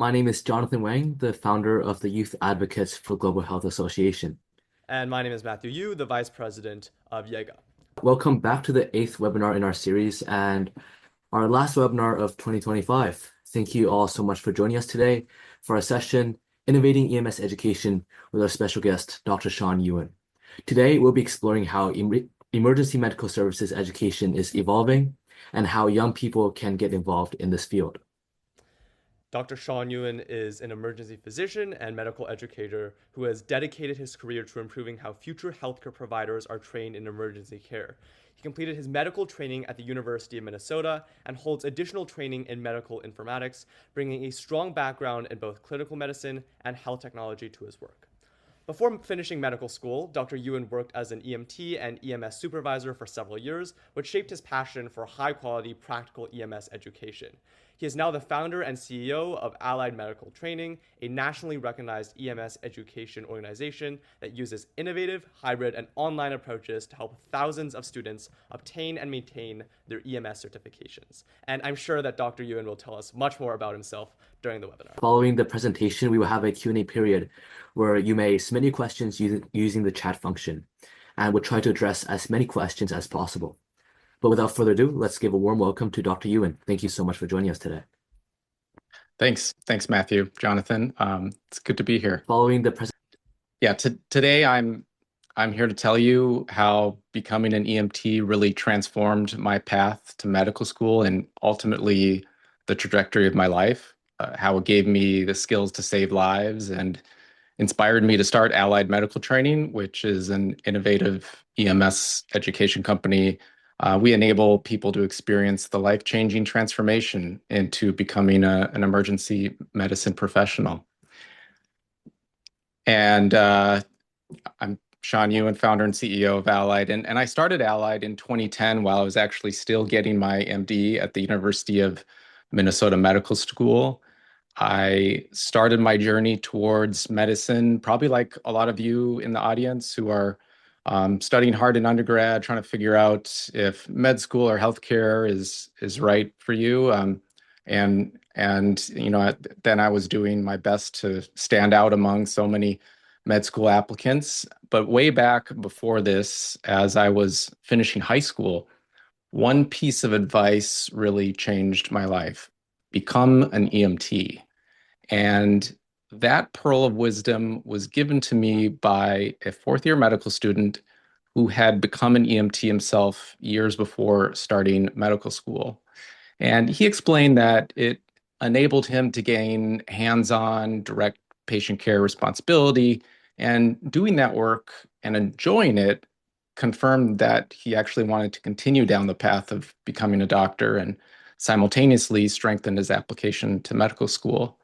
My name is Jonathan Wang, the founder of the Youth Advocates for Global Health Association. And my name is Matthew Yu, the Vice President of YAGHA. Welcome back to the eighth webinar in our series and our last webinar of 2025. Thank you all so much for joining us today for our session, Innovating EMS Education, with our special guest, Dr. Sean Ewan. Today, we'll be exploring how emergency medical services education is evolving and how young people can get involved in this field. Dr. Sean Ewan is an emergency physician and medical educator who has dedicated his career to improving how future healthcare providers are trained in emergency care. He completed his medical training at the University of Minnesota and holds additional training in medical informatics, bringing a strong background in both clinical medicine and health technology to his work. Before finishing medical school, Dr. Ewan worked as an EMT and EMS supervisor for several years, which shaped his passion for high-quality practical EMS education. He is now the founder and CEO of Allied Medical Training, a nationally recognized EMS education organization that uses innovative, hybrid, and online approaches to help thousands of students obtain and maintain their EMS certifications. And I'm sure that Dr. Ewan will tell us much more about himself during the webinar. Following the presentation, we will have a Q&A period where you may submit your questions using the chat function, and we'll try to address as many questions as possible. But without further ado, let's give a warm welcome to Dr. Ewan. Thank you so much for joining us today. Thanks, Matthew, Jonathan. It's good to be here. Following the presentation, today I'm here to tell you how becoming an EMT really transformed my path to medical school and ultimately the trajectory of my life. How it gave me the skills to save lives and inspired me to start Allied Medical Training, which is an innovative EMS education company. We enable people to experience the life-changing transformation into becoming an emergency medicine professional. And I'm Sean Ewan, founder and CEO of Allied. And I started Allied in 2010 while I was actually still getting my MD at the University of Minnesota Medical School. I started my journey towards medicine, probably like a lot of you in the audience who are studying hard in undergrad, trying to figure out if med school or healthcare is right for you. And you know, then I was doing my best to stand out among so many med school applicants. But way back before this, as I was finishing high school, one piece of advice really changed my life: become an EMT. And that pearl of wisdom was given to me by a fourth-year medical student who had become an EMT himself years before starting medical school. And he explained that it enabled him to gain hands-on, direct patient care responsibility. And doing that work and enjoying it confirmed that he actually wanted to continue down the path of becoming a doctor and simultaneously strengthened his application to medical school.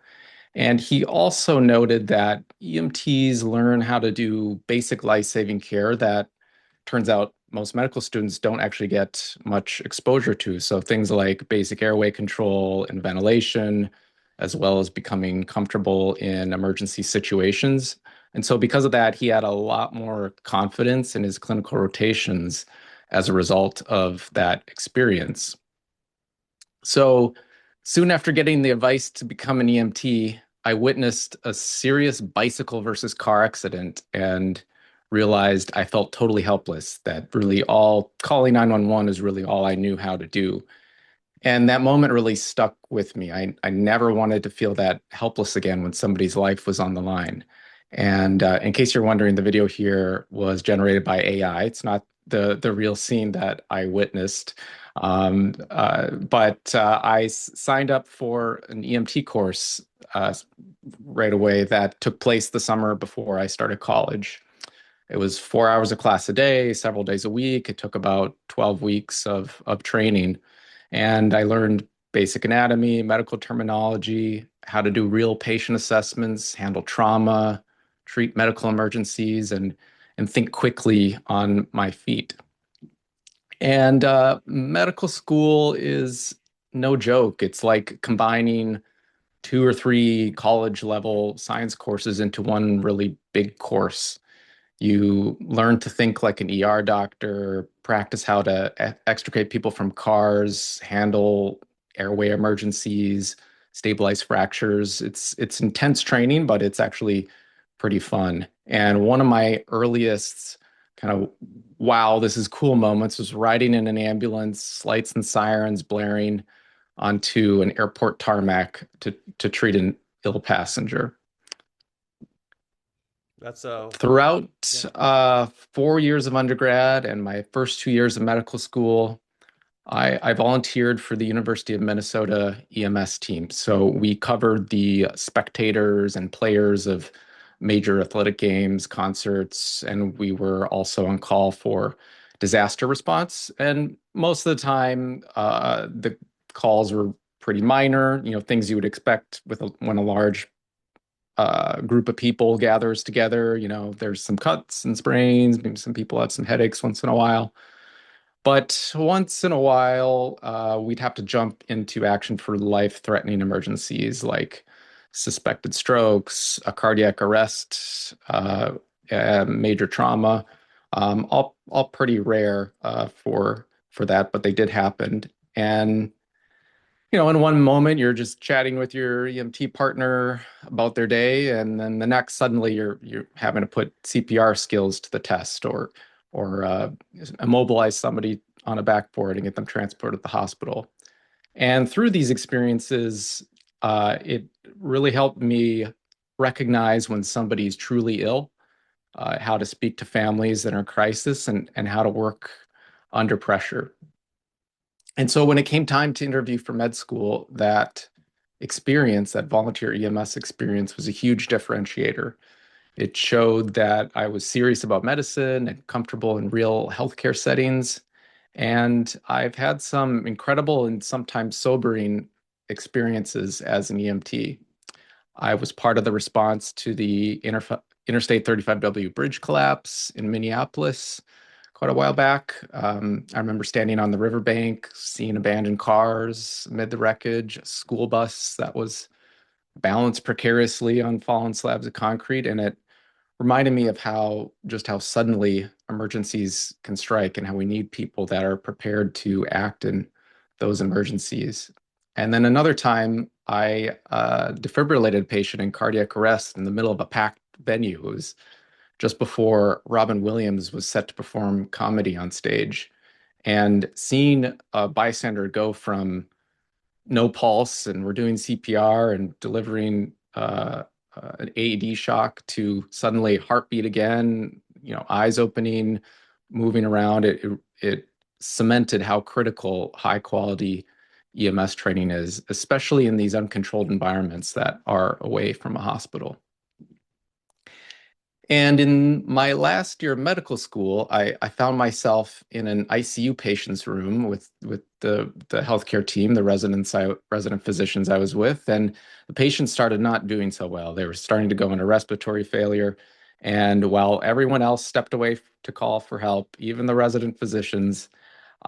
And he also noted that EMTs learn how to do basic life-saving care that turns out most medical students don't actually get much exposure to. So things like basic airway control and ventilation, as well as becoming comfortable in emergency situations. And so because of that, he had a lot more confidence in his clinical rotations as a result of that experience. So soon after getting the advice to become an EMT, I witnessed a serious bicycle versus car accident and realized I felt totally helpless, that really all calling 911 is really all I knew how to do. And that moment really stuck with me. I never wanted to feel that helpless again when somebody's life was on the line. And in case you're wondering, the video here was generated by AI. It's not the real scene that I witnessed. But I signed up for an EMT course right away that took place the summer before I started college. It was 4 hours of class a day, several days a week. It took about 12 weeks of training. And I learned basic anatomy, medical terminology, how to do real patient assessments, handle trauma, treat medical emergencies, and think quickly on my feet. And medical school is no joke. It's like combining 2 or 3 college level science courses into one really big course. You learn to think like an ER doctor, practice how to extricate people from cars, handle airway emergencies, stabilize fractures. It's intense training, but it's actually pretty fun. And one of my earliest kind of wow, this is cool moments was riding in an ambulance, lights and sirens blaring onto an airport tarmac to treat an ill passenger. That's a Throughout yeah. 4 years of undergrad and my first 2 years of medical school, I volunteered for the University of Minnesota EMS team. So we covered the spectators and players of major athletic games, concerts, and we were also on call for disaster response. And most of the time, the calls were pretty minor, things you would expect when a large group of people gathers together. There's some cuts and sprains, maybe some people have some headaches once in a while. But once in a while, we'd have to jump into action for life-threatening emergencies like suspected strokes, a cardiac arrest, major trauma. All pretty rare for that, but they did happen. And in one moment you're just chatting with your EMT partner about their day, and then the next suddenly you're having to put CPR skills to the test, or immobilize somebody on a backboard and get them transported to the hospital. And through these experiences, it really helped me recognize when somebody's truly ill, how to speak to families that are in crisis, and how to work under pressure. And so when it came time to interview for med school, that experience, that volunteer EMS experience, was a huge differentiator. It showed that I was serious about medicine and comfortable in real healthcare settings. And I've had some incredible and sometimes sobering experiences as an EMT. I was part of the response to the Interstate 35W bridge collapse in Minneapolis quite a while back. I remember standing on the riverbank, seeing abandoned cars amid the wreckage, a school bus that was balanced precariously on fallen slabs of concrete, and it reminded me of how suddenly emergencies can strike and how we need people that are prepared to act in those emergencies. And then another time, I defibrillated a patient in cardiac arrest in the middle of a packed venue. It was just before Robin Williams was set to perform comedy on stage. And seeing a bystander go from no pulse and we're doing CPR and delivering an AED shock to suddenly heartbeat again, eyes opening, moving around, it cemented how critical high quality EMS training is, especially in these uncontrolled environments that are away from a hospital. And in my last year of medical school, I found myself in an ICU patient's room with the healthcare team, the resident physicians I was with, and the patients started not doing so well. They were starting to go into respiratory failure. And while everyone else stepped away to call for help, even the resident physicians,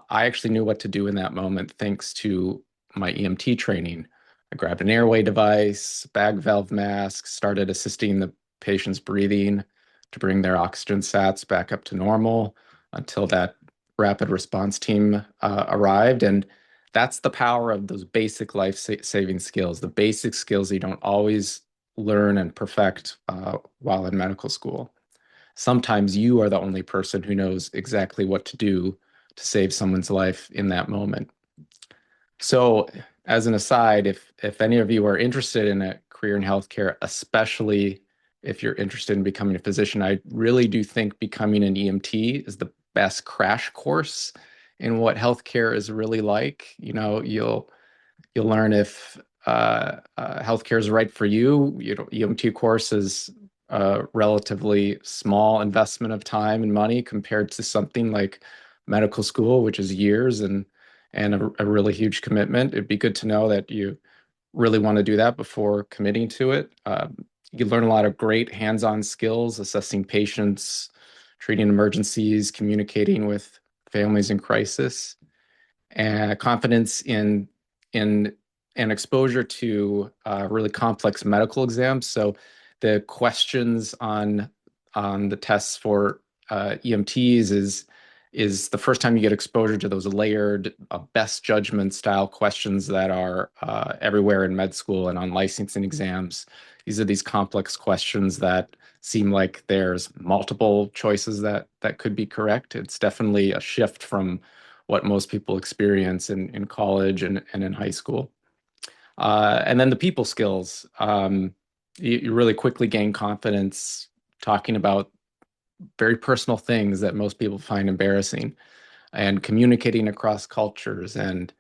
I actually knew what to do in that moment thanks to my EMT training. I grabbed an airway device, bag valve mask, started assisting the patient's breathing to bring their oxygen sats back up to normal until that rapid response team arrived. And that's the power of those basic life-saving skills, the basic skills you don't always learn and perfect while in medical school. Sometimes you are the only person who knows exactly what to do to save someone's life in that moment. So, as an aside, if any of you are interested in a career in healthcare, especially if you're interested in becoming a physician, I really do think becoming an EMT is the best crash course in what healthcare is really like. You'll learn if healthcare is right for you. EMT course is a relatively small investment of time and money compared to something like medical school, which is years and a really huge commitment. It'd be good to know that you really want to do that before committing to it. You learn a lot of great hands-on skills, assessing patients, treating emergencies, communicating with families in crisis, and confidence in and exposure to really complex medical exams. So the questions on the tests for EMTs is the first time you get exposure to those layered, best judgment style questions that are everywhere in med school and on licensing exams. These are these complex questions that seem like there's multiple choices that could be correct. It's definitely a shift from what most people experience in college and in high school. And then the people skills. You really quickly gain confidence talking about very personal things that most people find embarrassing and communicating across cultures and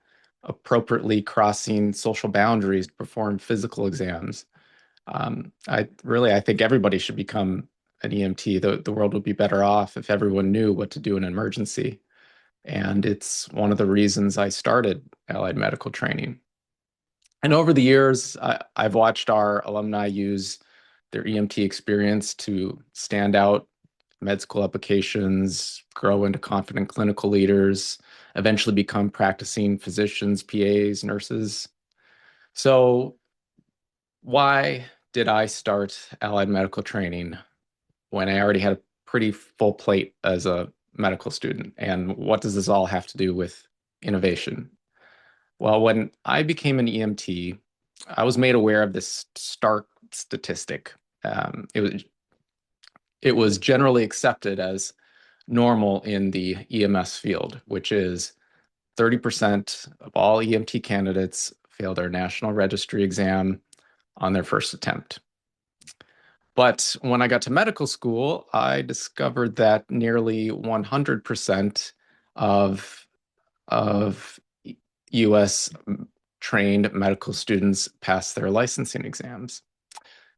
appropriately crossing social boundaries to perform physical exams. I think everybody should become an EMT. The world would be better off if everyone knew what to do in an emergency. And it's one of the reasons I started allied medical training. And over the years, I've watched our alumni use their EMT experience to stand out med school applications, grow into confident clinical leaders, eventually become practicing physicians, PAs, nurses. So why did I start allied medical training when I already had a pretty full plate as a medical student? And what does this all have to do with innovation? Well, when I became an EMT, I was made aware of this stark statistic. It was generally accepted as normal in the EMS field, which is 30% of all EMT candidates fail their national registry exam on their first attempt. But when I got to medical school, I discovered that nearly 100% of US trained medical students pass their licensing exams.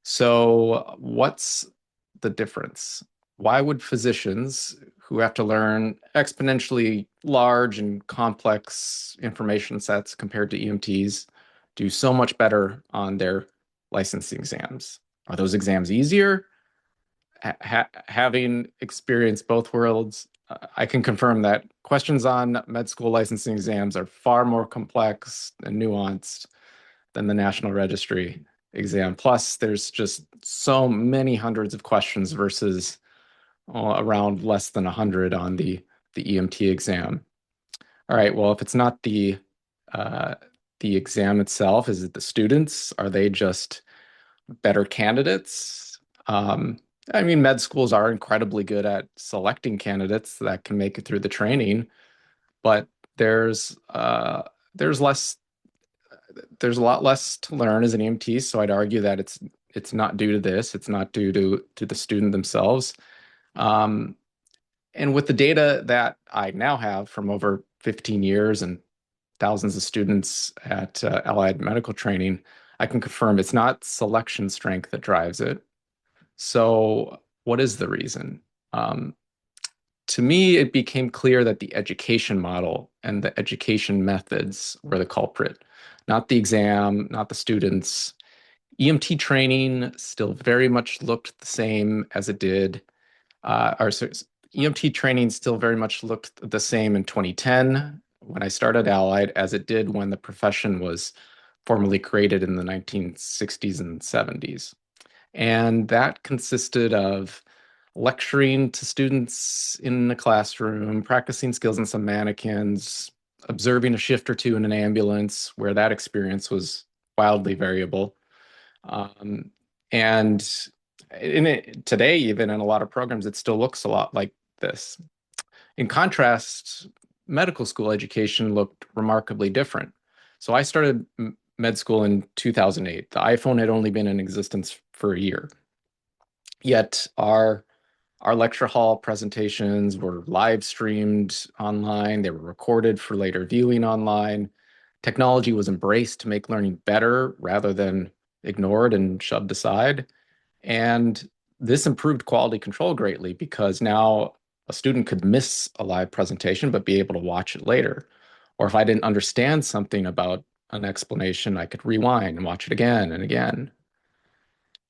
So what's the difference? Why would physicians who have to learn exponentially large and complex information sets compared to EMTs do so much better on their licensing exams? Are those exams easier? Having experienced both worlds, I can confirm that questions on med school licensing exams are far more complex and nuanced than the National Registry exam. Plus, there's just so many hundreds of questions versus around less than 100 on the EMT exam. All right, well, if it's not the exam itself, is it the students? Are they just better candidates? I mean, med schools are incredibly good at selecting candidates that can make it through the training, but there's less there's a lot less to learn as an EMT. So I'd argue that it's not due to this. It's not due to the student themselves. Um, and with the data that I now have from over 15 years and thousands of students at allied medical training, I can confirm it's not selection strength that drives it. So what is the reason? To me, it became clear that the education model and the education methods were the culprit, not the exam, not the students. EMT training still very much looked the same as it did, EMT training still very much looked the same in 2010 when I started Allied as it did when the profession was formally created in the 1960s and 70s. And that consisted of lecturing to students in the classroom, practicing skills on some mannequins, observing a shift or two in an ambulance where that experience was wildly variable. And today, even in a lot of programs, it still looks a lot like this. In contrast, medical school education looked remarkably different. So I started med school in 2008. The iPhone had only been in existence for a year. Yet our lecture hall presentations were live streamed online. They were recorded for later viewing online. Technology was embraced to make learning better rather than ignored and shoved aside. And this improved quality control greatly because now a student could miss a live presentation but be able to watch it later. Or if I didn't understand something about an explanation, I could rewind and watch it again and again.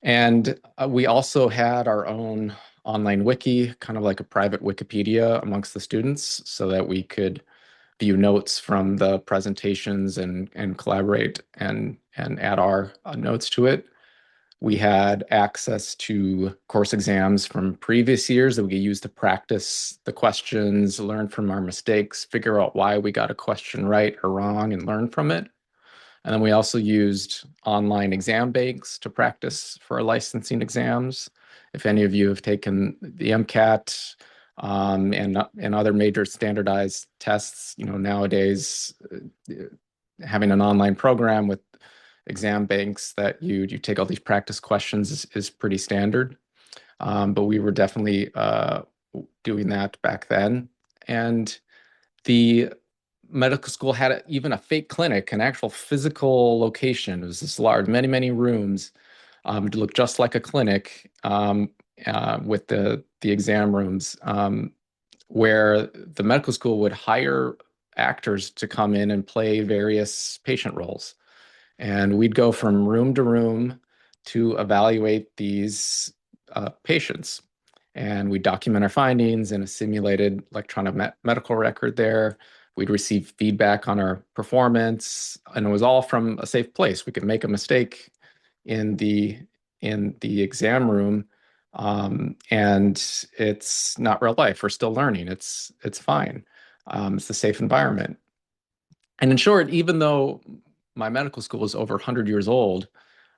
And we also had our own online wiki, kind of like a private Wikipedia amongst the students, so that we could view notes from the presentations and collaborate and add our notes to it. We had access to course exams from previous years that we could use to practice the questions, learn from our mistakes, figure out why we got a question right or wrong, and learn from it. And then we also used online exam banks to practice for our licensing exams. If any of you have taken the MCAT and other major standardized tests, nowadays having an online program with exam banks that you take all these practice questions is pretty standard. But we were definitely doing that back then. And the medical school had even a fake clinic, an actual physical location. It was this large, many, many rooms to look just like a clinic with the exam rooms where the medical school would hire actors to come in and play various patient roles. And we'd go from room to room to evaluate these patients. And we document our findings in a simulated electronic medical record there. We'd receive feedback on our performance, and it was all from a safe place. We could make a mistake in the exam room, and it's not real life. We're still learning. It's fine. It's a safe environment. And in short, even though my medical school was over 100 years old,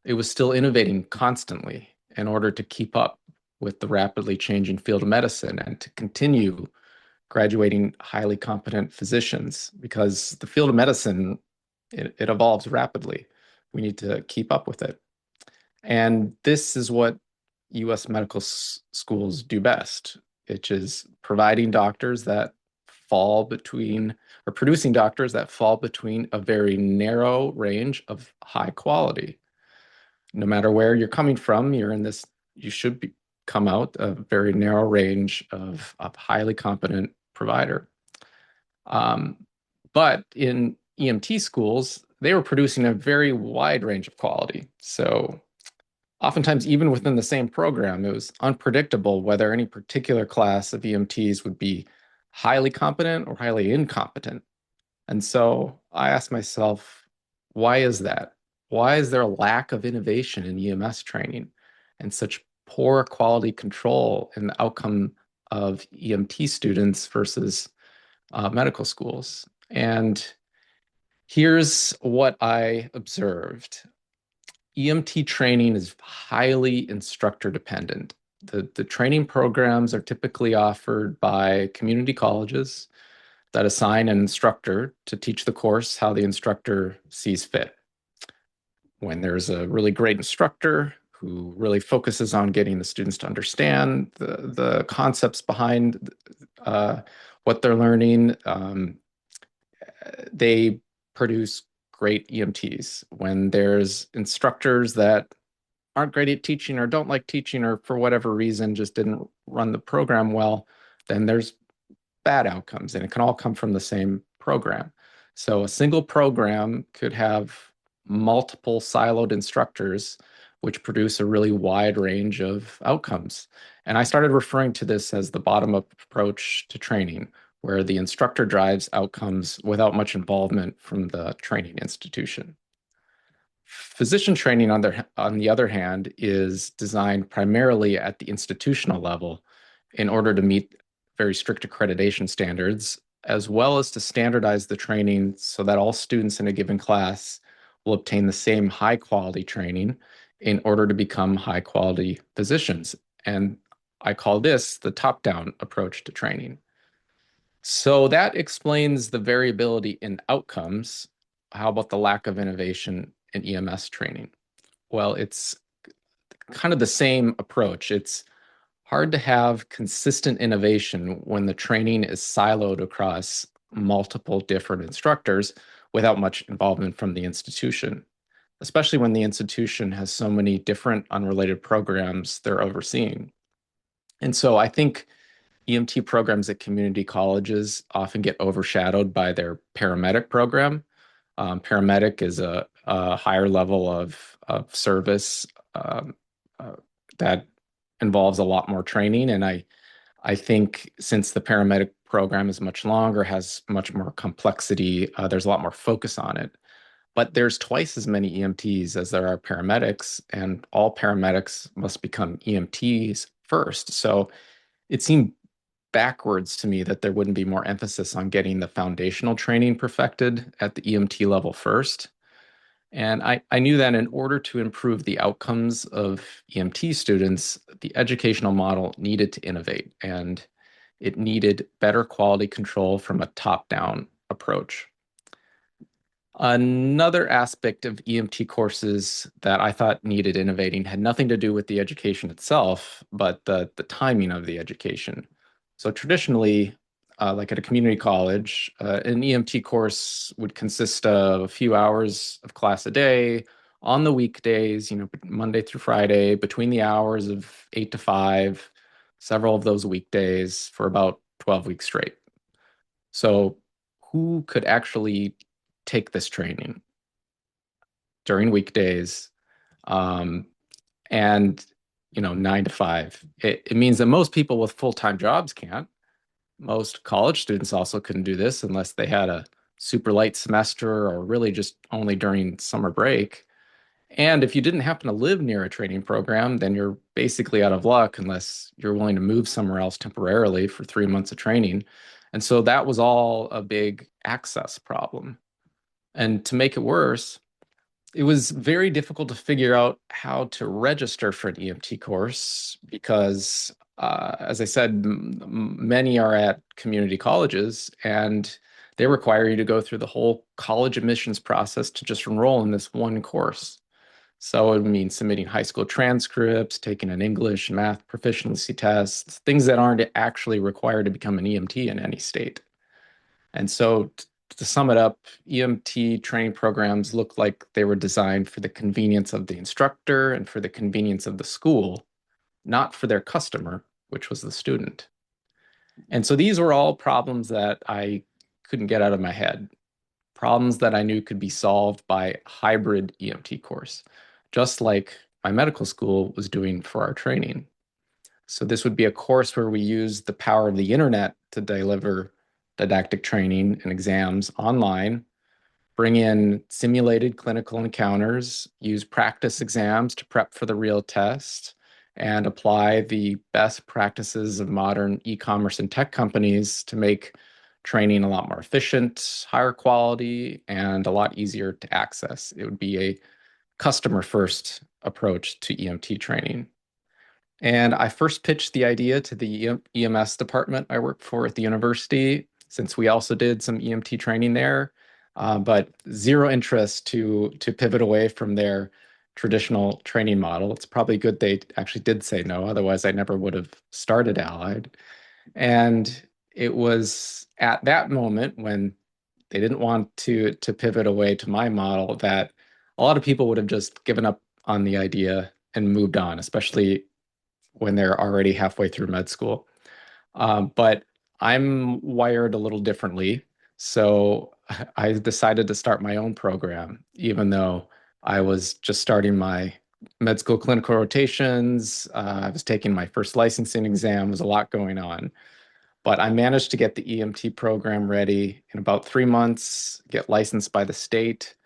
it was still innovating constantly in order to keep up with the rapidly changing field of medicine and to continue graduating highly competent physicians, because the field of medicine, it evolves rapidly. We need to keep up with it. And this is what U.S. medical schools do best, which is providing doctors that fall between, or producing doctors that fall between a very narrow range of high quality. No matter where you're coming from, you should come out a very narrow range of highly competent provider. But in EMT schools, they were producing a very wide range of quality. So oftentimes, even within the same program, it was unpredictable whether any particular class of EMTs would be highly competent or highly incompetent. And so I asked myself, why is that? Why is there a lack of innovation in EMS training and such poor quality control in the outcome of EMT students versus medical schools? And here's what I observed. EMT training is highly instructor dependent. The training programs are typically offered by community colleges that assign an instructor to teach the course how the instructor sees fit. When there's a really great instructor who really focuses on getting the students to understand the concepts behind what they're learning, they produce great EMTs. When there's instructors that aren't great at teaching or don't like teaching or for whatever reason just didn't run the program well, then there's bad outcomes, and it can all come from the same program. So a single program could have multiple siloed instructors, which produce a really wide range of outcomes. And I started referring to this as the bottom-up approach to training, where the instructor drives outcomes without much involvement from the training institution. Physician training, on the other hand, is designed primarily at the institutional level in order to meet very strict accreditation standards, as well as to standardize the training so that all students in a given class will obtain the same high quality training in order to become high quality physicians. And I call this the top-down approach to training. So that explains the variability in outcomes. How about the lack of innovation in EMS training? Well, it's kind of the same approach. It's hard to have consistent innovation when the training is siloed across multiple different instructors without much involvement from the institution, especially when the institution has so many different unrelated programs they're overseeing. And so I think EMT programs at community colleges often get overshadowed by their paramedic program. Paramedic is a higher level of service that involves a lot more training. And I think since the paramedic program is much longer, has much more complexity, there's a lot more focus on it. but there's twice as many EMTs as there are paramedics, and all paramedics must become EMTs first. So it seemed backwards to me that there wouldn't be more emphasis on getting the foundational training perfected at the EMT level first. And I knew that in order to improve the outcomes of EMT students, the educational model needed to innovate and it needed better quality control from a top-down approach. Another aspect of EMT courses that I thought needed innovating had nothing to do with the education itself, but the timing of the education. So traditionally, like at a community college, an EMT course would consist of a few hours of class a day on the weekdays, Monday through Friday, between the hours of 8 to 5, several of those weekdays for about 12 weeks straight. So who could actually take this training during weekdays um, and 9 to 5? It means that most people with full-time jobs can't. Most college students also couldn't do this unless they had a super light semester or really just only during summer break. And if you didn't happen to live near a training program, then you're basically out of luck unless you're willing to move somewhere else temporarily for 3 months of training. And so that was all a big access problem. And to make it worse, it was very difficult to figure out how to register for an EMT course because, as I said, many are at community colleges and they require you to go through the whole college admissions process to just enroll in this one course. So it means submitting high school transcripts, taking an English and math proficiency test, things that aren't actually required to become an EMT in any state. And so to sum it up, EMT training programs look like they were designed for the convenience of the instructor and for the convenience of the school, not for their customer, which was the student. And so these were all problems that I couldn't get out of my head, problems that I knew could be solved by a hybrid EMT course, just like my medical school was doing for our training. So this would be a course where we use the power of the internet to deliver didactic training and exams online, bring in simulated clinical encounters, use practice exams to prep for the real test, and apply the best practices of modern e-commerce and tech companies to make training a lot more efficient, higher quality, and a lot easier to access. It would be a customer-first approach to EMT training. And I first pitched the idea to the EMS department I worked for at the university, since we also did some EMT training there, but zero interest to pivot away from their traditional training model. It's probably good they actually did say no, otherwise I never would have started Allied. And it was at that moment when they didn't want to pivot away to my model that a lot of people would have just given up on the idea and moved on, especially when they're already halfway through med school. But I'm wired a little differently. So I decided to start my own program, even though I was just starting my med school clinical rotations. I was taking my first licensing exam. There was a lot going on. But I managed to get the EMT program ready in about 3 months, get licensed by the state.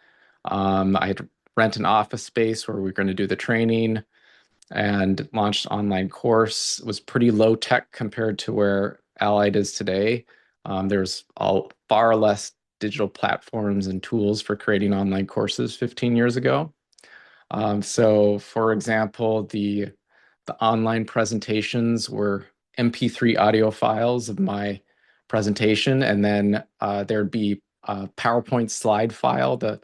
I had to rent an office space where we were going to do the training and launched an online course. It was pretty low tech compared to where Allied is today. There's far less digital platforms and tools for creating online courses 15 years ago. So for example, the online presentations were MP3 audio files of my presentation, and then there'd be a PowerPoint slide file that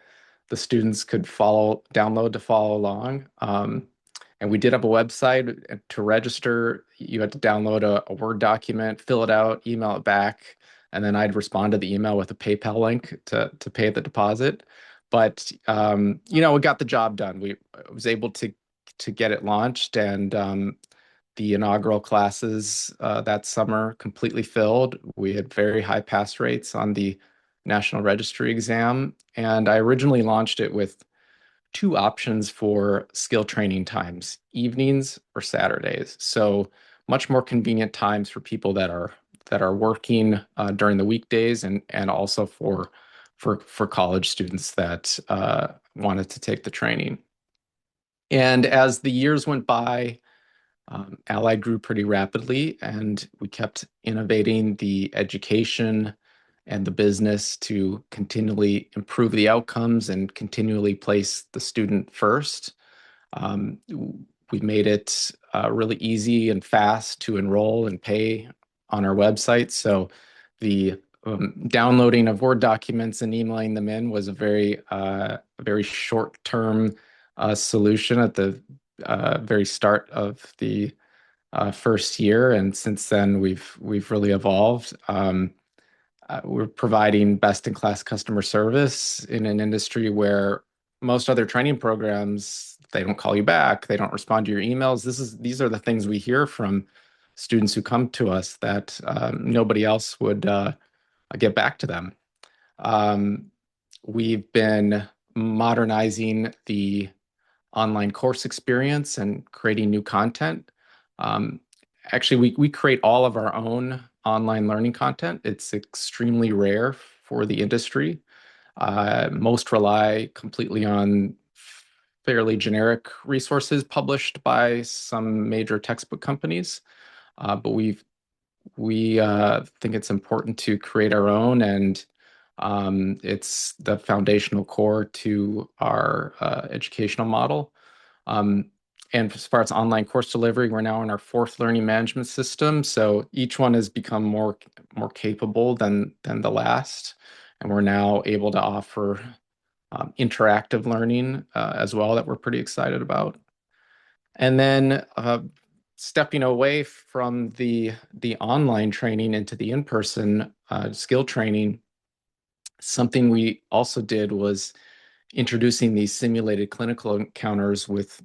the students could download to follow along. And we did have a website. To register, you had to download a Word document, fill it out, email it back, and then I'd respond to the email with a PayPal link to pay the deposit. But we got the job done. We was able to get it launched, and the inaugural classes that summer completely filled. We had very high pass rates on the National Registry exam, and I originally launched it with two options for skill training times, evenings or Saturdays. So much more convenient times for people that are working during the weekdays and also for for college students that wanted to take the training. And as the years went by, Allied grew pretty rapidly, and we kept innovating the education and the business to continually improve the outcomes and continually place the student first. We made it really easy and fast to enroll and pay on our website. So the downloading of Word documents and emailing them in was a very short-term solution at the very start of the first year, and since then we've really evolved. We're providing best-in-class customer service in an industry where most other training programs, they don't call you back, they don't respond to your emails. These are the things we hear from students who come to us, that nobody else would get back to them. We've been modernizing the online course experience and creating new content. Actually, we create all of our own online learning content. It's extremely rare for the industry. Most rely completely on fairly generic resources published by some major textbook companies. But we think it's important to create our own, and it's the foundational core to our educational model. And as far as online course delivery, we're now in our fourth learning management system. So each one has become more capable than the last. And we're now able to offer interactive learning as well, that we're pretty excited about. And then stepping away from the online training into the in-person skill training, something we also did was introducing these simulated clinical encounters with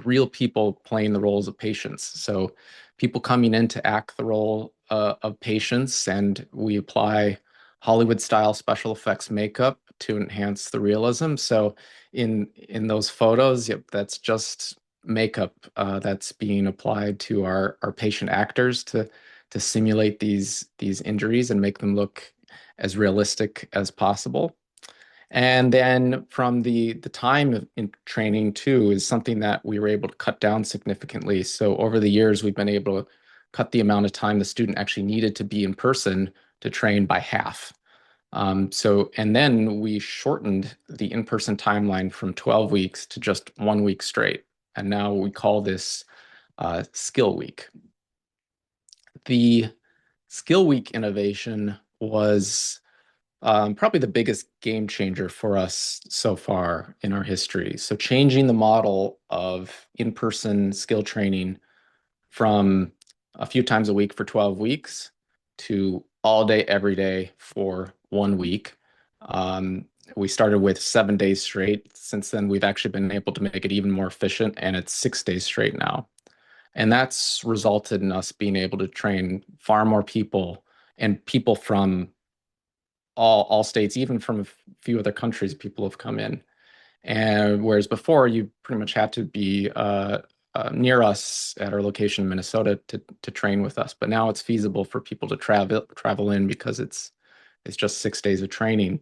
real people playing the roles of patients. So people coming in to act the role of patients, and we apply Hollywood-style special effects makeup to enhance the realism. So in those photos, yep, that's just makeup that's being applied to our patient actors to simulate these injuries and make them look as realistic as possible. And then from the time in training too is something that we were able to cut down significantly. So over the years, we've been able to cut the amount of time the student actually needed to be in person to train by half. And then we shortened the in-person timeline from 12 weeks to just 1 week straight. And now we call this Skill Week. The Skill Week innovation was probably the biggest game changer for us so far in our history. So changing the model of in-person skill training from a few times a week for 12 weeks to all day, every day for 1 week. We started with 7 days straight. Since then, we've actually been able to make it even more efficient, and it's 6 days straight now. And that's resulted in us being able to train far more people, and people from all states, even from a few other countries, people have come in. And whereas before, you pretty much had to be near us at our location in Minnesota to train with us. But now it's feasible for people to travel in, because it's just 6 days of training.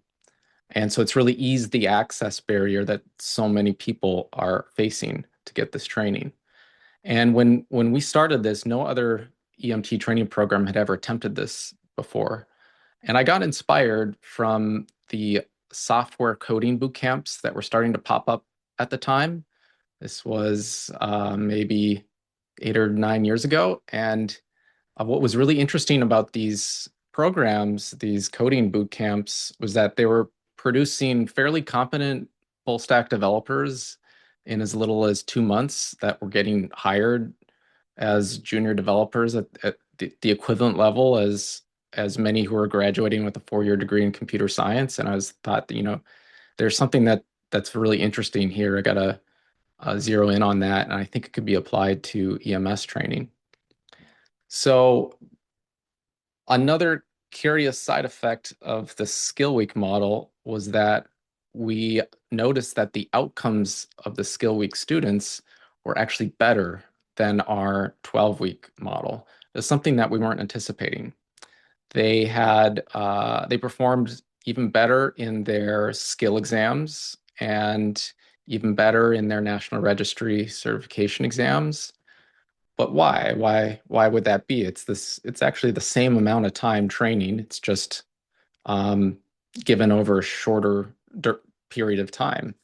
And so it's really eased the access barrier that so many people are facing to get this training. And when we started this, no other EMT training program had ever attempted this before. And I got inspired from the software coding boot camps that were starting to pop up at the time. This was maybe 8 or 9 years ago. And what was really interesting about these programs, these coding boot camps, was that they were producing fairly competent full stack developers in as little as 2 months that were getting hired as junior developers at the equivalent level as many who are graduating with a 4-year degree in computer science. And I thought, there's something that's really interesting here. I got to zero in on that, and I think it could be applied to EMS training. So another curious side effect of the Skill Week model was that we noticed that the outcomes of the Skill Week students were actually better than our 12-week model. It's something that we weren't anticipating. They performed even better in their skill exams, and even better in their National Registry certification exams. But why? Why would that be? It's actually the same amount of time training. It's just um, given over a shorter period of time.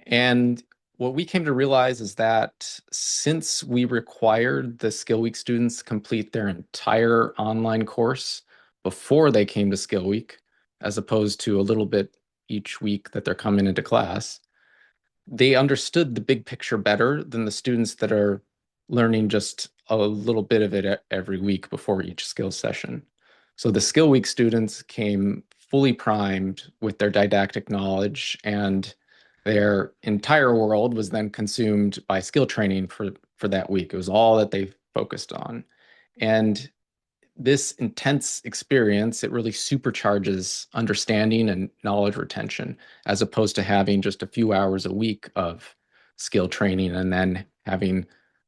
And what we came to realize is that since we required the Skill Week students complete their entire online course before they came to Skill Week, as opposed to a little bit each week that they're coming into class, they understood the big picture better than the students that are learning just a little bit of it every week before each skill session. So the Skill Week students came fully primed with their didactic knowledge, and their entire world was then consumed by skill training for that week. It was all that they focused on. And this intense experience, it really supercharges understanding and knowledge retention, as opposed to having just a few hours a week of skill training and then having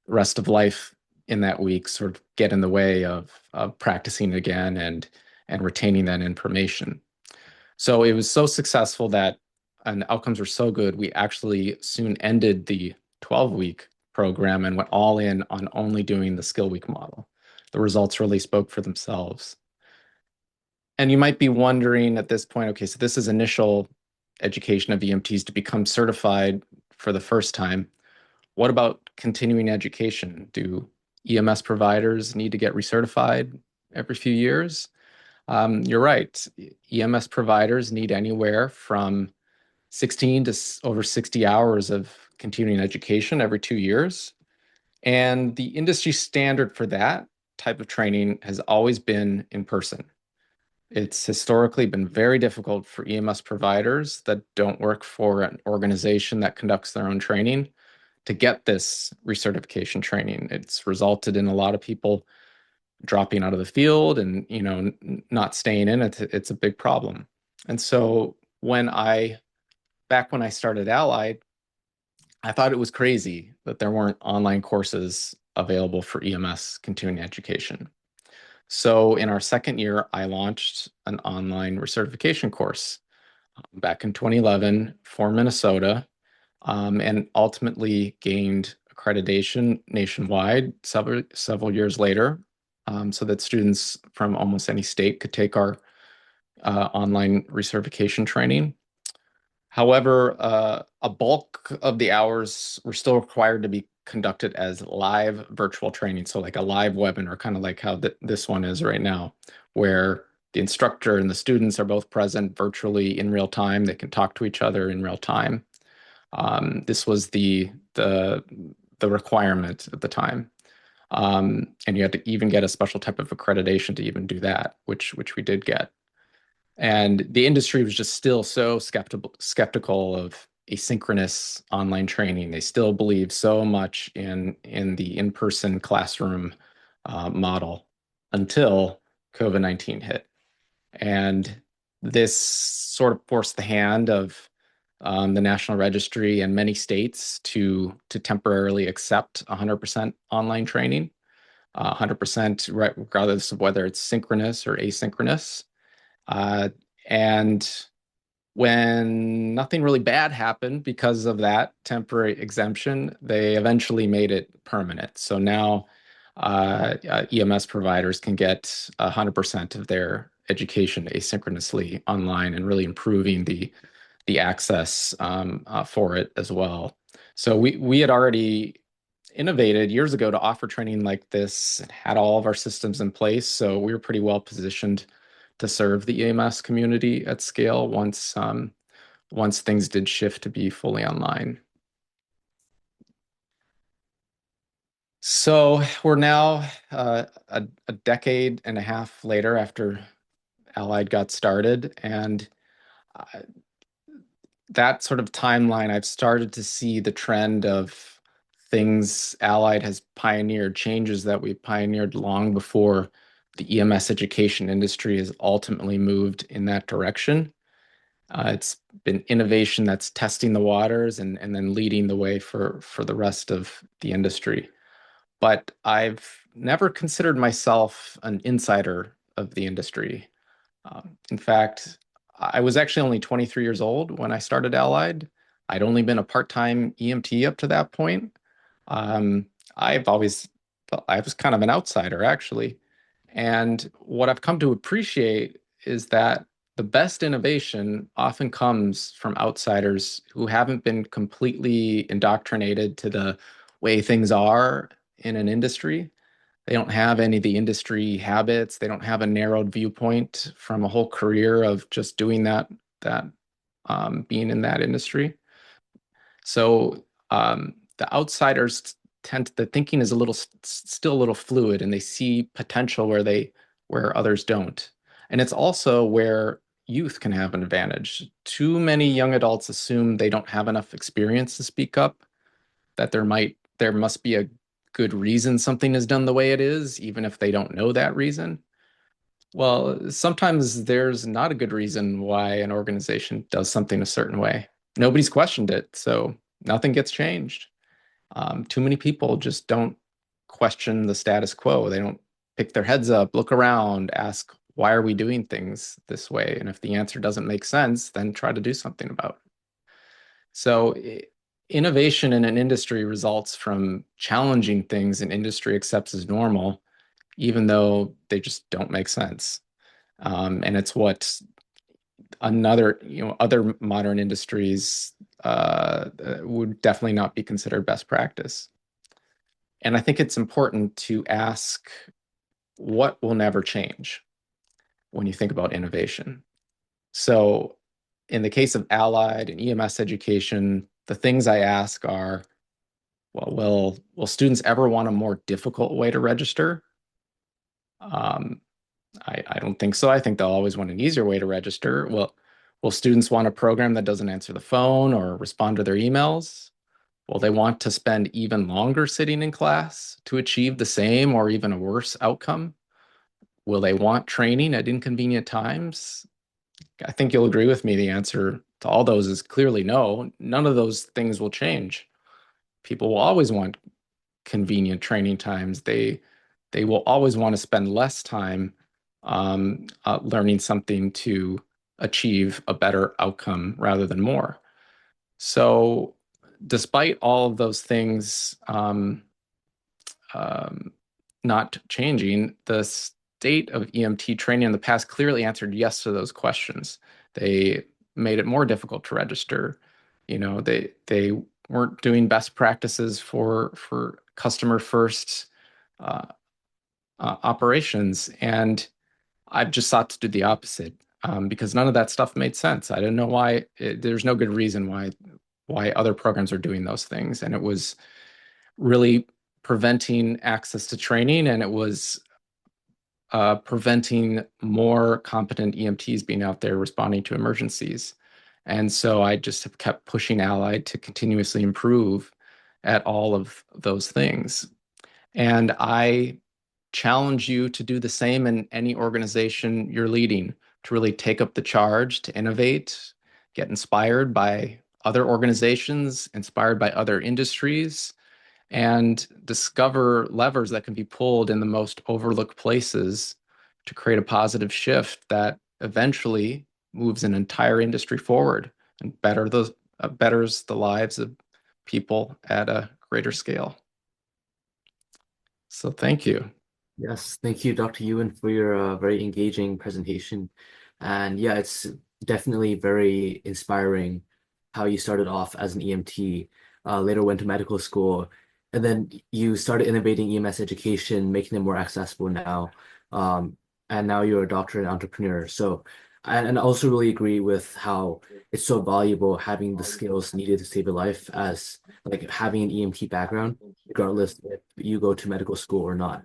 the rest of life in that week sort of get in the way of practicing again and retaining that information. So it was so successful that, and the outcomes were so good, we actually soon ended the 12-week program and went all in on only doing the skill week model. The results really spoke for themselves. And you might be wondering at this point, okay, so this is initial education of EMTs to become certified for the first time. What about continuing education? Do EMS providers need to get recertified every few years? You're right. EMS providers need anywhere from 16 to over 60 hours of continuing education every 2 years. And the industry standard for that type of training has always been in person. It's historically been very difficult for EMS providers that don't work for an organization that conducts their own training to get this recertification training. It's resulted in a lot of people dropping out of the field and not staying in. It's a big problem. And so back when I started Allied, I thought it was crazy that there weren't online courses available for EMS continuing education. So in our second year, I launched an online recertification course back in 2011 for Minnesota, and ultimately gained accreditation nationwide several years later, so that students from almost any state could take our online recertification training. However, a bulk of the hours were still required to be conducted as live virtual training. So like a live webinar, kind of like how this one is right now, where the instructor and the students are both present virtually in real time. They can talk to each other in real time. This was the requirement at the time. And you had to even get a special type of accreditation to even do that, which we did get. And the industry was just still so skeptical of asynchronous online training. They still believe so much in the in-person classroom model until COVID-19 hit. And this sort of forced the hand of the National Registry and many states to temporarily accept 100% online training, 100% regardless of whether it's synchronous or asynchronous. And when nothing really bad happened because of that temporary exemption, they eventually made it permanent. So now EMS providers can get 100% of their education asynchronously online, and really improving the access for it as well. So we had already innovated years ago to offer training like this, and had all of our systems in place. So we were pretty well positioned to serve the EMS community at scale once things did shift to be fully online. So we're now a decade and a half later after Allied got started, and uh, that sort of timeline, I've started to see the trend of things Allied has pioneered, changes that we pioneered long before the EMS education industry has ultimately moved in that direction. It's been innovation that's testing the waters and then leading the way for the rest of the industry. But I've never considered myself an insider of the industry. In fact, I was actually only 23 years old when I started Allied. I'd only been a part-time EMT up to that point. Um, I've always felt I was kind of an outsider, actually. And what I've come to appreciate is that the best innovation often comes from outsiders who haven't been completely indoctrinated to the way things are in an industry. They don't have any of the industry habits. They don't have a narrowed viewpoint from a whole career of just doing that, being in that industry. So the outsiders tend to, the thinking is a little still a little fluid, and they see potential where others don't. And it's also where youth can have an advantage. Too many young adults assume they don't have enough experience to speak up, that there must be a good reason something is done the way it is, even if they don't know that reason. Well, sometimes there's not a good reason why an organization does something a certain way. Nobody's questioned it, so nothing gets changed. Too many people just don't question the status quo. They don't pick their heads up, look around, ask, why are we doing things this way? And if the answer doesn't make sense, then try to do something about it. So innovation in an industry results from challenging things an industry accepts as normal, even though they just don't make sense. And it's what other modern industries would definitely not be considered best practice. And I think it's important to ask what will never change when you think about innovation. So in the case of Allied and EMS education, the things I ask are, well, will students ever want a more difficult way to register? Um, I don't think so. I think they'll always want an easier way to register. Well, will students want a program that doesn't answer the phone or respond to their emails? Will they want to spend even longer sitting in class to achieve the same or even a worse outcome? Will they want training at inconvenient times? I think you'll agree with me. The answer to all those is clearly no. None of those things will change. People will always want convenient training times. They will always want to spend less time learning something to achieve a better outcome rather than more. So, despite all of those things um, not changing, the state of EMT training in the past clearly answered yes to those questions. They made it more difficult to register. They weren't doing best practices for customer first uh, operations, and I've just sought to do the opposite because none of that stuff made sense. I didn't know why. There's no good reason why other programs are doing those things, and it was really preventing access to training, and it was preventing more competent EMTs being out there responding to emergencies. And so I just have kept pushing Allied to continuously improve at all of those things. And I challenge you to do the same in any organization you're leading, to really take up the charge, to innovate, get inspired by other organizations, inspired by other industries, and discover levers that can be pulled in the most overlooked places to create a positive shift that eventually moves an entire industry forward and betters the lives of people at a greater scale. So thank you. Yes, thank you, Dr. Ewan, for your very engaging presentation. And yeah, it's definitely very inspiring how you started off as an EMT, later went to medical school, and then you started innovating EMS education, making it more accessible now. Um, and now you're a doctor and entrepreneur. So, and I also really agree with how it's so valuable having the skills needed to save a life as like having an EMT background, regardless if you go to medical school or not.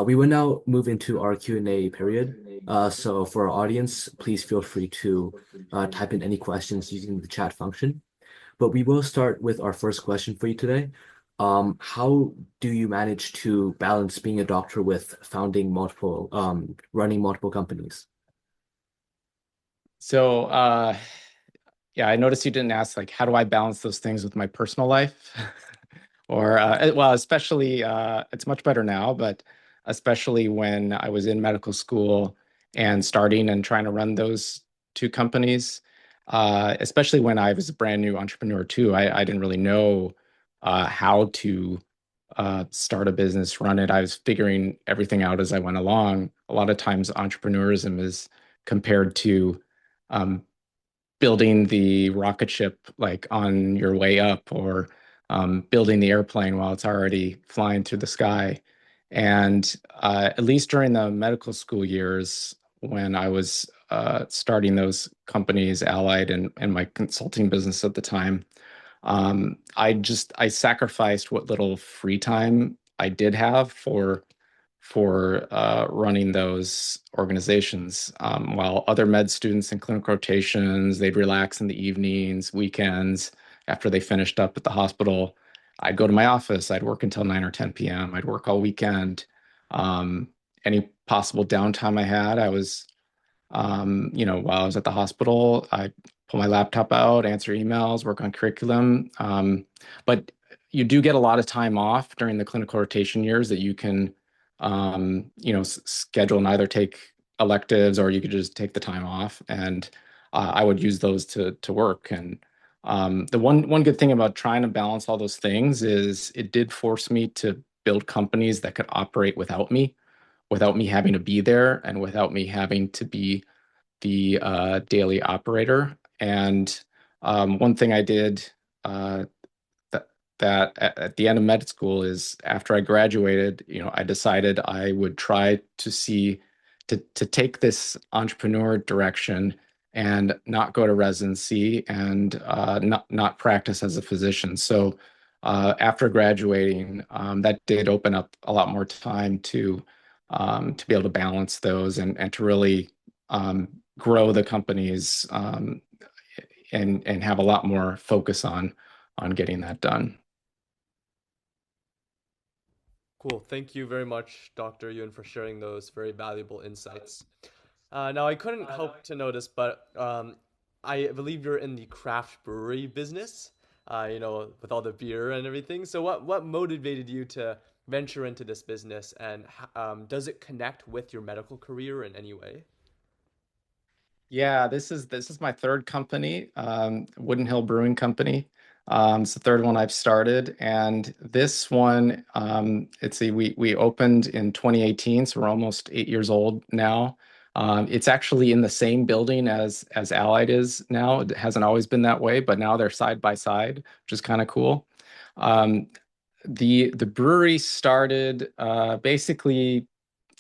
We will now move into our Q&A period. So for our audience, please feel free to type in any questions using the chat function. But we will start with our first question for you today. How do you manage to balance being a doctor with running multiple companies? So, yeah, I noticed you didn't ask, like, how do I balance those things with my personal life? Or, well, especially, it's much better now, but especially when I was in medical school and starting and trying to run those two companies, especially when I was a brand new entrepreneur too. I didn't really know how to start a business, run it. I was figuring everything out as I went along. A lot of times, entrepreneurism is compared to um, building the rocket ship like on your way up, or building the airplane while it's already flying through the sky. And at least during the medical school years, when I was starting those companies, Allied and my consulting business at the time, I sacrificed what little free time I did have for running those organizations. While other med students in clinical rotations, they'd relax in the evenings, weekends, after they finished up at the hospital. I'd go to my office. I'd work until 9 or 10 p.m. I'd work all weekend. Um, any possible downtime I had, I was while I was at the hospital, I pull my laptop out, answer emails, work on curriculum. But you do get a lot of time off during the clinical rotation years that you can, schedule and either take electives, or you could just take the time off. And I would use those to work. And the one good thing about trying to balance all those things is it did force me to build companies that could operate without me having to be there, and without me having to be the daily operator. And one thing I did that at the end of med school is, after I graduated, I decided I would try to see to take this entrepreneur direction and not go to residency, and not practice as a physician. So after graduating, that did open up a lot more time to be able to balance those, and to really grow the companies, and have a lot more focus on getting that done. Cool. Thank you very much, Dr. Ewan, for sharing those very valuable insights. Now, I couldn't help to notice, but I believe you're in the craft brewery business, with all the beer and everything. So what motivated you to venture into this business, and does it connect with your medical career in any way? Yeah, this is my third company, Wooden Hill Brewing Company. It's the third one I've started, and this one, we opened in 2018, so we're almost 8 years old now. It's actually in the same building as Allied is now. It hasn't always been that way, but now they're side by side, which is kind of cool. Um, the brewery started basically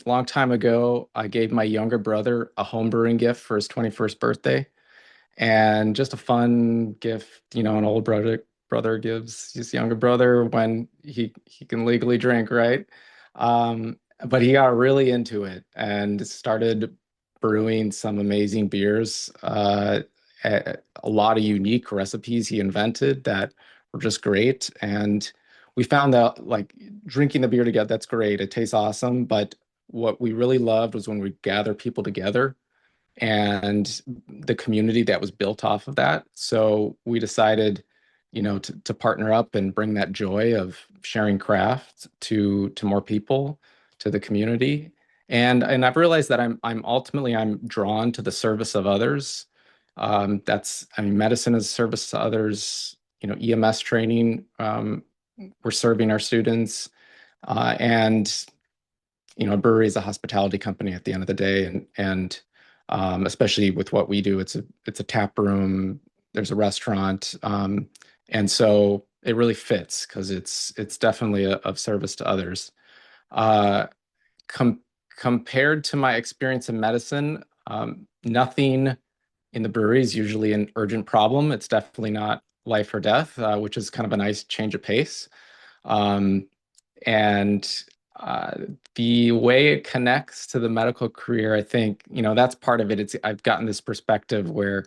a long time ago. I gave my younger brother a home brewing gift for his 21st birthday, and just a fun gift, an old brother gives his younger brother when he can legally drink, right? But he got really into it and started brewing some amazing beers. A lot of unique recipes he invented that were just great. And we found out, like, drinking the beer together, that's great. It tastes awesome. But what we really loved was when we gather people together, and the community that was built off of that. So we decided, to partner up and bring that joy of sharing craft to more people, to the community. And I've realized that I'm drawn to the service of others. Medicine is service to others. EMS training, we're serving our students, and a brewery is a hospitality company at the end of the day, and especially with what we do, it's a tap room. There's a restaurant, and so it really fits because it's definitely of service to others. Uh, com Compared to my experience in medicine, nothing in the brewery is usually an urgent problem. It's definitely not life or death, which is kind of a nice change of pace. Um, and uh, the way it connects to the medical career, I think, that's part of it. I've gotten this perspective where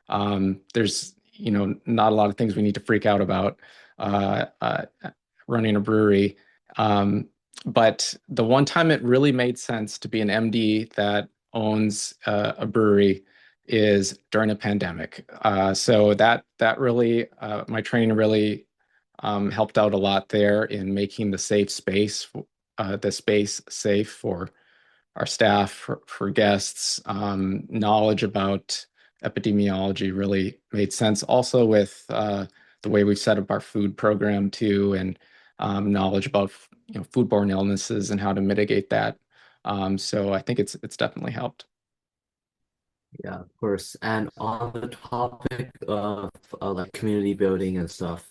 there's, not a lot of things we need to freak out about uh, uh, running a brewery. But the one time it really made sense to be an MD that owns a brewery is during a pandemic. So that really, my training really helped out a lot there in making the space safe for our staff, for guests, knowledge about epidemiology really made sense. Also with the way we've set up our food program too, and knowledge about foodborne illnesses and how to mitigate that. So I think it's definitely helped. Yeah, of course. And on the topic of like community building and stuff,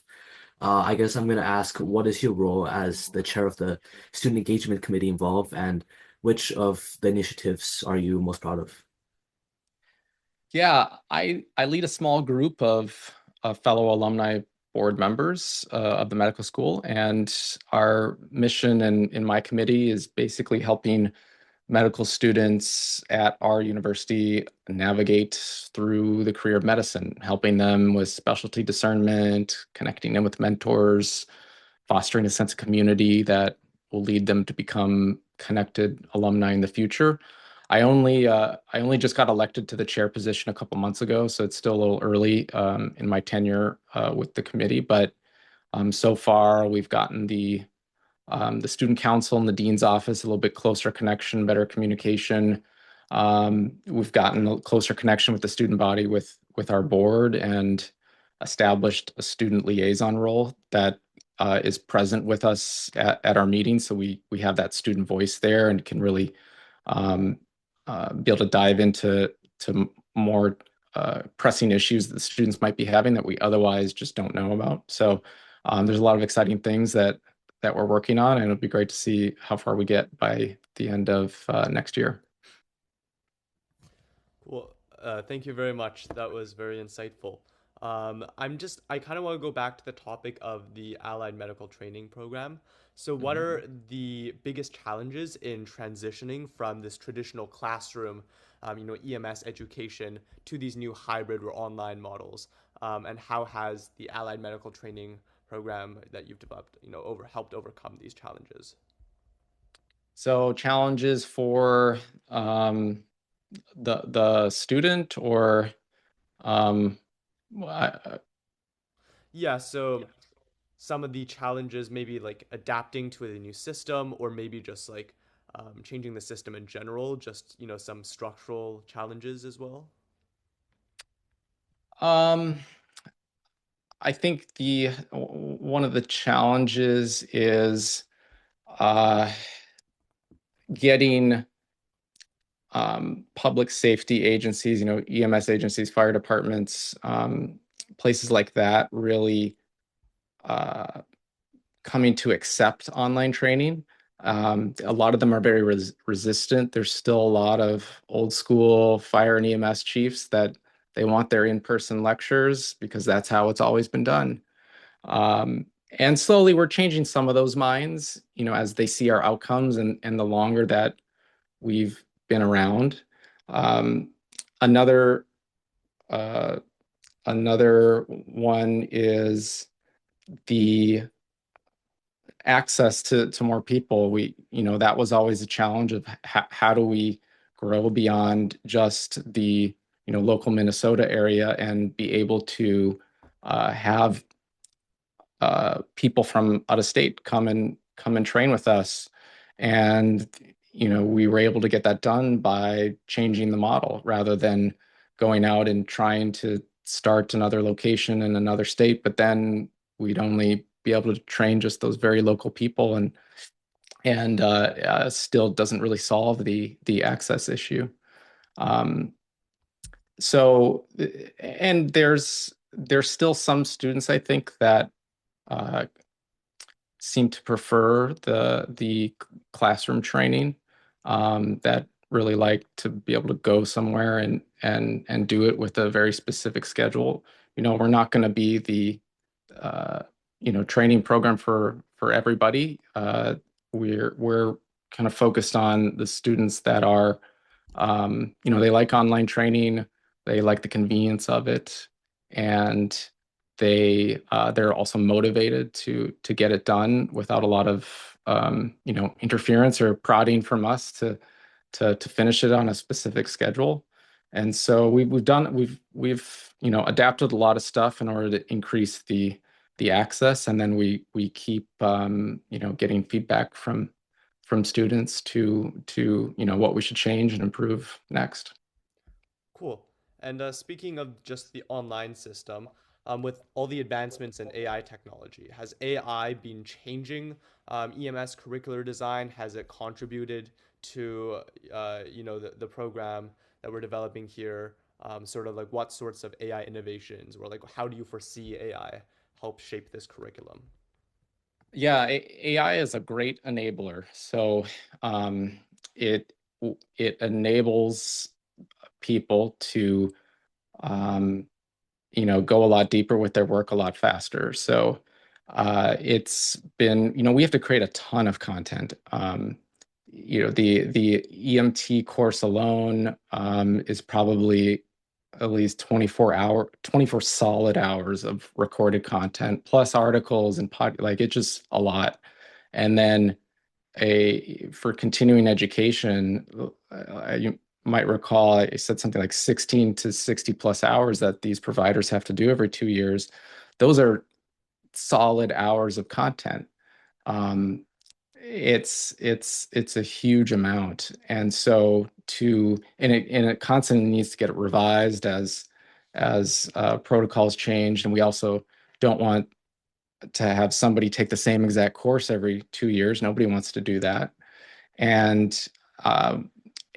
I guess I'm gonna ask, what is your role as the chair of the student engagement committee involved, and which of the initiatives are you most proud of? Yeah, I lead a small group of fellow alumni board members of the medical school, and our mission in my committee is basically helping medical students at our university navigate through the career of medicine, helping them with specialty discernment, connecting them with mentors, fostering a sense of community that will lead them to become connected alumni in the future. I only just got elected to the chair position a couple months ago, so it's still a little early in my tenure with the committee. But so far, we've gotten the student council and the dean's office a little bit closer connection, better communication. We've gotten a closer connection with the student body with our board, and established a student liaison role that is present with us at our meetings. So we have that student voice there and can really um, be able to dive into more pressing issues that the students might be having that we otherwise just don't know about. So there's a lot of exciting things that we're working on, and it'll be great to see how far we get by the end of next year. Well, thank you very much. That was very insightful. I kind of want to go back to the topic of the Allied Medical Training Program. So, what Mhm. are the biggest challenges in transitioning from this traditional classroom, EMS education to these new hybrid or online models? And how has the Allied Medical Training Program that you've developed, helped overcome these challenges? So challenges for the student or um, I- Yeah, so some of the challenges, maybe like adapting to a new system, or maybe just like changing the system in general, just, some structural challenges as well. um, I think the one of the challenges is uh, getting public safety agencies, EMS agencies, fire departments, places like that really uh, coming to accept online training. A lot of them are very resistant. There's still a lot of old school fire and EMS chiefs that they want their in-person lectures because that's how it's always been done. Um, and slowly we're changing some of those minds, as they see our outcomes and the longer that we've been around. Um, another uh, another one is the access to more people. That was always a challenge of how do we grow beyond just the local Minnesota area and be able to have people from out of state come and train with us. And we were able to get that done by changing the model rather than going out and trying to start another location in another state, but then we'd only be able to train just those very local people, and still doesn't really solve the access issue. Um, so, and there's still some students I think that uh, seem to prefer the classroom training, that really like to be able to go somewhere and do it with a very specific schedule. We're not going to be the uh, training program for everybody. We're kind of focused on the students that are they like online training, they like the convenience of it, and they're also motivated to get it done without a lot of interference or prodding from us to finish it on a specific schedule. And so we've adapted a lot of stuff in order to increase the access, and then we keep getting feedback from students to what we should change and improve next. Cool. And speaking of just the online system, with all the advancements in AI technology, has AI been changing EMS curricular design? Has it contributed to the program that we're developing here? Sort of like what sorts of AI innovations, or like how do you foresee AI help shape this curriculum? Yeah, AI is a great enabler. So it it enables people to um, go a lot deeper with their work a lot faster. So it's been, we have to create a ton of content. The EMT course alone is probably at least 24 solid hours of recorded content, plus articles and like it's just a lot. And then for continuing education, you might recall I said something like 16 to 60 plus hours that these providers have to do every 2 years. Those are solid hours of content. Um, it's a huge amount, and so it constantly needs to get revised as protocols change, and we also don't want to have somebody take the same exact course every 2 years. Nobody wants to do that. And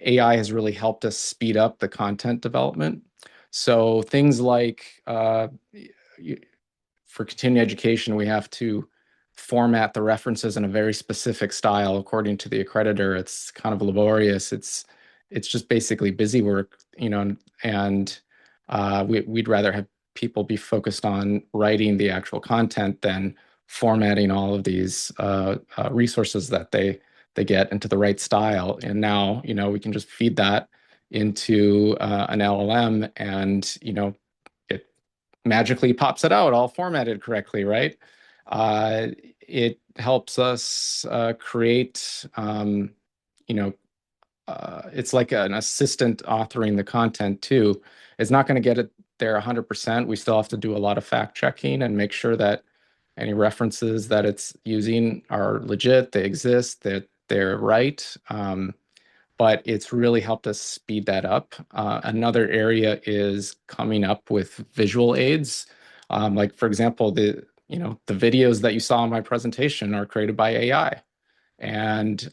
AI has really helped us speed up the content development. So things like for continuing education, we have to format the references in a very specific style according to the accreditor. It's kind of laborious. It's just basically busy work, and we'd rather have people be focused on writing the actual content than formatting all of these resources that they get into the right style. And now, we can just feed that into an LLM, and it magically pops it out all formatted correctly, right? It helps us create, it's like an assistant authoring the content too. It's not going to get it there 100%. We still have to do a lot of fact checking and make sure that any references that it's using are legit, they exist, that they're right. But it's really helped us speed that up. Another area is coming up with visual aids. Like for example, the videos that you saw in my presentation are created by AI. And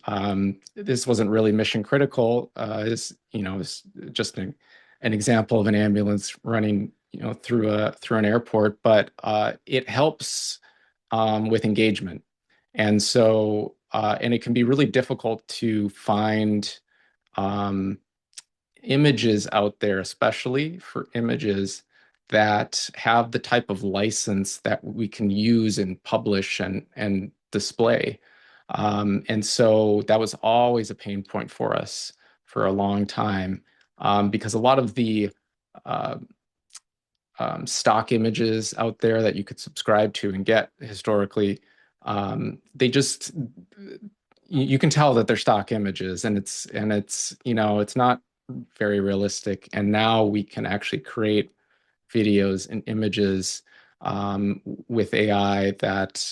this wasn't really mission critical. It's just an example of an ambulance running, through an airport, but it helps with engagement. And so, and it can be really difficult to find um, images out there, especially for images that have the type of license that we can use and publish and display. And so that was always a pain point for us for a long time, because a lot of the uh, stock images out there that you could subscribe to and get historically, they just you can tell that they're stock images, and it's not very realistic. And now we can actually create videos and images with AI that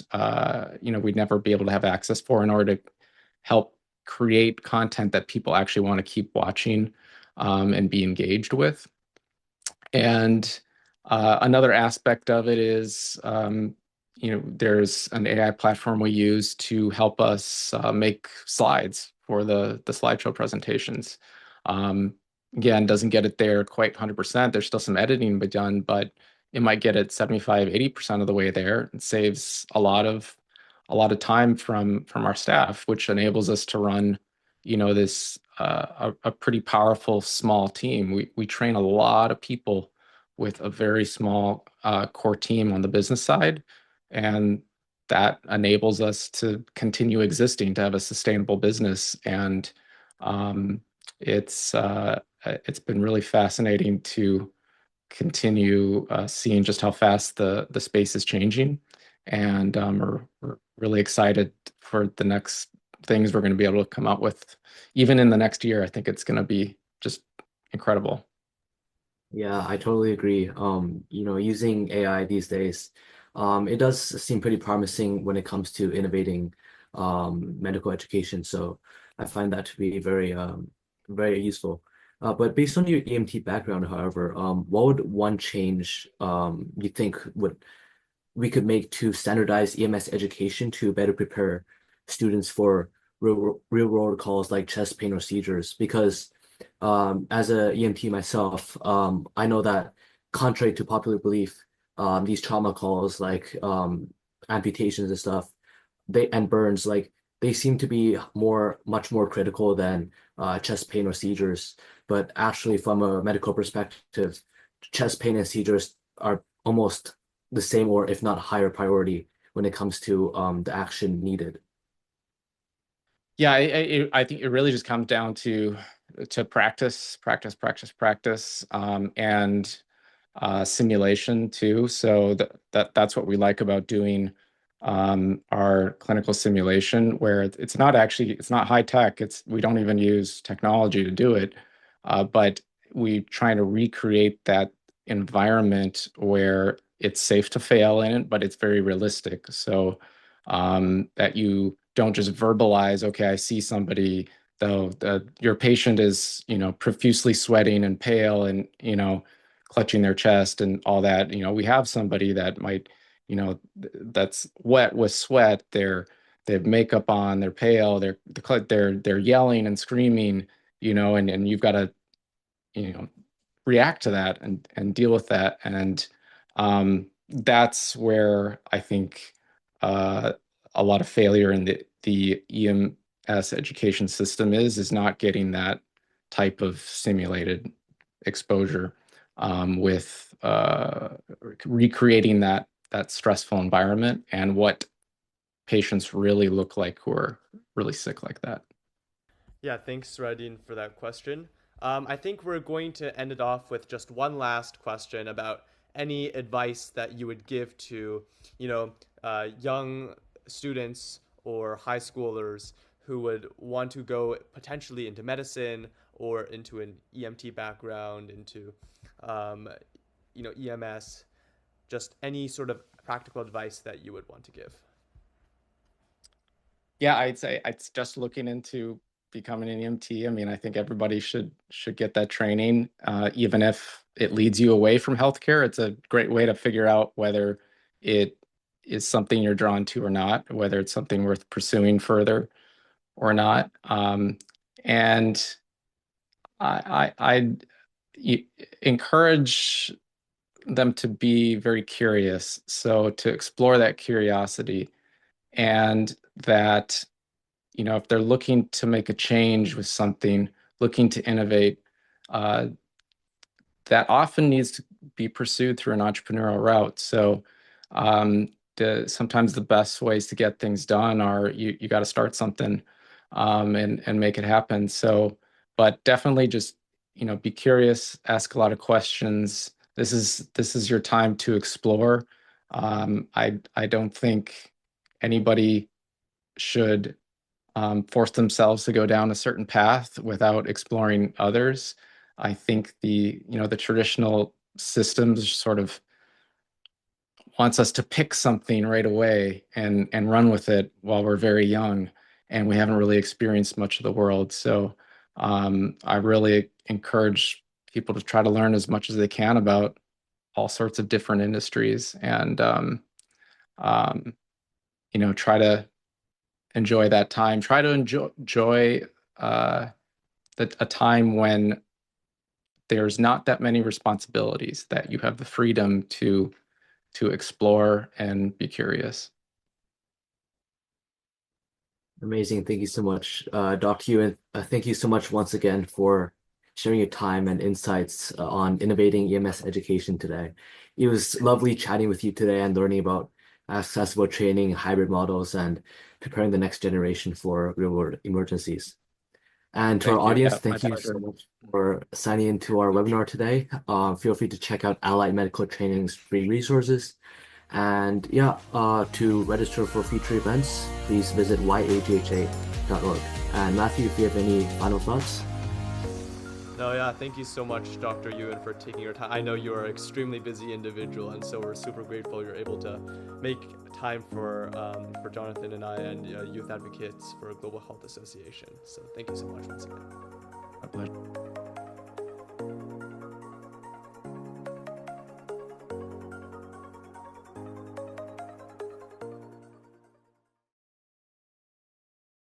we'd never be able to have access for in order to help create content that people actually want to keep watching and be engaged with. And another aspect of it is, there's an AI platform we use to help us make slides for the slideshow presentations. Again, doesn't get it there quite 100%. There's still some editing to be done, but it might get it 75, 80% of the way there. It saves a lot of time from our staff, which enables us to run, this a pretty powerful small team. We train a lot of people with a very small core team on the business side, and that enables us to continue existing, to have a sustainable business. And it's been really fascinating to continue seeing just how fast the space is changing. And we're really excited for the next things we're going to be able to come up with. Even in the next year, I think it's going to be just incredible. Yeah, I totally agree. Using AI these days, it does seem pretty promising when it comes to innovating medical education. So I find that to be very, very useful. But based on your EMT background, however, what would one change you think would we could make to standardize EMS education to better prepare students for real world calls like chest pain or seizures? Because as a EMT myself, I know that contrary to popular belief, these trauma calls like amputations and stuff, they and burns like they seem to be much more critical than chest pain or seizures. But actually, from a medical perspective, chest pain and seizures are almost the same or if not higher priority when it comes to the action needed. Yeah, I think it really just comes down to practice, and simulation too. So that's what we like about doing our clinical simulation, where it's not high tech. We don't even use technology to do it, but we try to recreate that environment where it's safe to fail in it, but it's very realistic. So that you don't just verbalize, okay, I see somebody, though your patient is, profusely sweating and pale and, clutching their chest and all that. We have somebody that might, that's wet with sweat. They have makeup on, they're pale, they're yelling and screaming, and you've got to, you know, react to that and deal with that. And that's where I think a lot of failure in the EMS education system is not getting that type of simulated exposure with recreating that stressful environment and what patients really look like who are really sick like that. Yeah, thanks, Radin, for that question. I think we're going to end it off with just one last question about any advice that you would give to, young students or high schoolers who would want to go potentially into medicine or into an EMT background, into, um, EMS. Just any sort of practical advice that you would want to give. Yeah, I'd say it's just looking into becoming an EMT. I mean, I think everybody should get that training, even if it leads you away from healthcare. It's a great way to figure out whether it is something you're drawn to or not, whether it's something worth pursuing further or not. And I'd encourage them to be very curious. So to explore that curiosity and that if they're looking to make a change with something, looking to innovate, uh, that often needs to be pursued through an entrepreneurial route. So sometimes the best ways to get things done are you got to start something and make it happen. So, but definitely just be curious, ask a lot of questions. This is your time to explore. I don't think anybody should force themselves to go down a certain path without exploring others. I think the traditional systems sort of wants us to pick something right away and run with it while we're very young, and we haven't really experienced much of the world. So I really encourage people to try to learn as much as they can about all sorts of different industries and um, try to enjoy that time. Try to enjoy uh, a time when there's not that many responsibilities, that you have the freedom to explore and be curious. Amazing. Thank you so much, Dr. Ewan. Thank you so much once again for sharing your time and insights on innovating EMS education today. It was lovely chatting with you today and learning about accessible training, hybrid models, and preparing the next generation for real-world emergencies. And to our Thank you. audience, Yeah, my thank you so pleasure. much for signing into our webinar today. Feel free to check out Allied Medical Training's free resources. And yeah, to register for future events, please visit yagha.org. And Matthew, if you have any final thoughts. No, yeah, thank you so much, Dr. Ewan, for taking your time. I know you are an extremely busy individual, and so we're super grateful you're able to make time for Jonathan and I and Youth Advocates for a Global Health Association. So thank you so much once again. My pleasure.